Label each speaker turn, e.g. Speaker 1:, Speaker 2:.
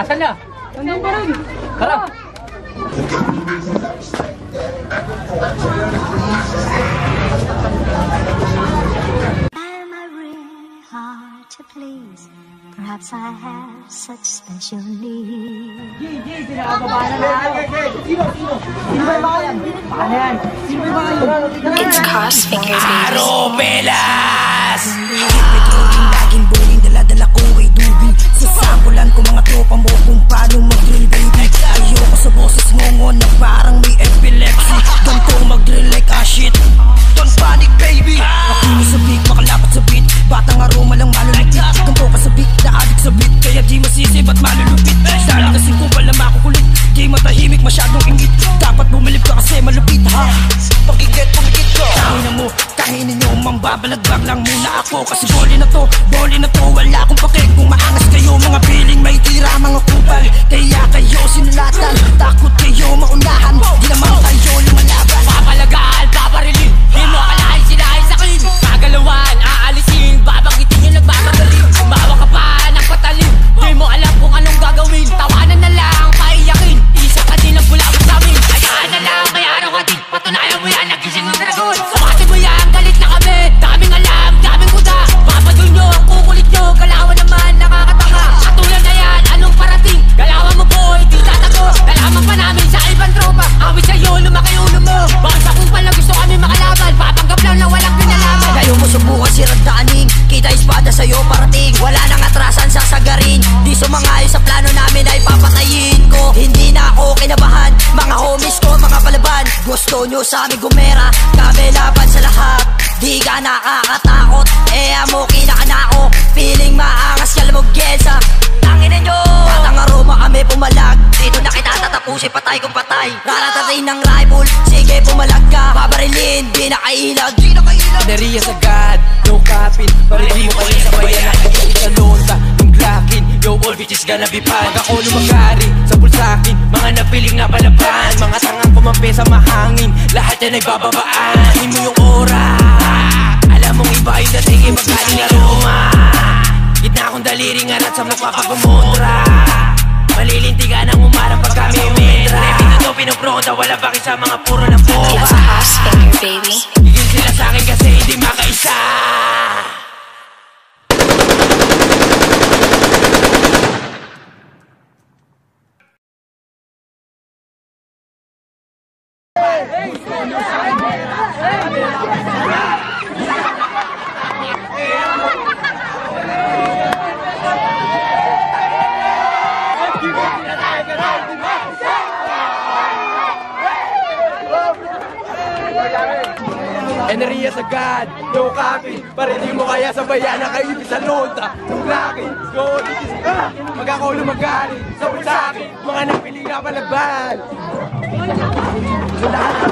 Speaker 1: Asan na?
Speaker 2: Nandun pa rin.
Speaker 1: Tara!
Speaker 3: Am I really hard to please? Perhaps I have such special needs.
Speaker 2: Sinababa na lang. Sino ba yung mga yan? Paano yan? Sino ba yung mga yan?
Speaker 3: It's Crossfinger Babies.
Speaker 4: Aropelas! Petrolin, laging bowling, dala-dala ko ay dubing. Sasampulan ko mga tropa mo kung paano mag-drill, baby. Ayoko sa boses ngongon na parang may epilepsy. Ganto mag-drill like a shit. Don't panic, baby. Makinis sa beat, makalapat sa beat. Batang aroma lang malulupit. Ganto ka sa beat, na-addict sa beat. Kaya di masisi, ba't malulupit? Dali kasing kumpal na makukulit. Di matahimik, masyadong ingit. Dapat bumilib ka kasi malupit, ha? Pagigit, pumikit ko. Kahinin mo, kahinin nyo, mambabalaglag lang muna ako. Kasi boli na to, wala akong pake. Kung maangas kayo, mga piling may tira, mga kupal. Kaya kayo sinulatan, takot kayo maunahan. Di naman tayo lumalaban.
Speaker 1: Papalagaan, paparilin. Di mo akalain sila ay sakin. Kagalawan, aalisin. Babanggitin yung nagmamagaling. Mawa ka pa ng patalim. Di mo alam kung anong gagawin. Tawanan na lang, paiyakin. Isa ka din ang bulawin sa amin. Hayaan na lang, may araw ka din. Patunayan mo yan, nagising ng dragon. Sumatin mo yan, galit na kami. Daming alam, daming kuda. Papadul nyo, ang kukulit nyo. Galawan naman, nakakatanga. Katulad na yan, anong parating? Galawan mo boy, di tatago. Nalaman pa namin sa ibang tropa. Awit sa'yo, lumaki ulo mo. Bakit sa kung pala gusto kami makalaban? Papanggap lang na walang pinalaman.
Speaker 4: Ngayon mo subukan si Radaning. Kita espada sa'yo parating. Wala nang atrasan sasagarin. Di sumangayo sa plano namin ay papatayin ko. Hindi na ako kinabahan. Mga homies ko, mga palaban. Gusto nyo sa amin gumera, kami laban sa lahat. Di ka nakakatakot, mo kinakanako. Feeling maangas ka lumugesa. Tanginin nyo, batang aroma kami pumalag. Dito na kita tatapusin, patay kung patay. Raratatin ng rifle, sige pumalag ka. Babarilin, di nakailag.
Speaker 1: Nariya sagad, no kapin. Parili mo kayo sa bayan na isa lonta. Yung glakin, yo all bitches gonna be pan. Pag ako lumagari, sa pulsakin. Mga napiling na palaban. Mga tangang kumampi sa mahangin. Lahat yan ay bababaan. Hin mo yung aura. Alam mong iba yung dating magkaling aroma. Gitna akong daliri ngarat sa magpapagumontra. Malilintigan ang umarang pag kami umindra. Repito to pinupronda, wala bakit sa mga puro ng boba.
Speaker 3: It's Crossfinger Baby.
Speaker 4: Gigil sila sa'kin kasi hindi makaisa.
Speaker 1: Nariya sagad, no kapin. Parili mo kaya sa bayan na kayo sa lonta. Yung lakin, go, digis ka. Pag ako lumagari, sa pulsakin. Mga napiling na palaban. So lahat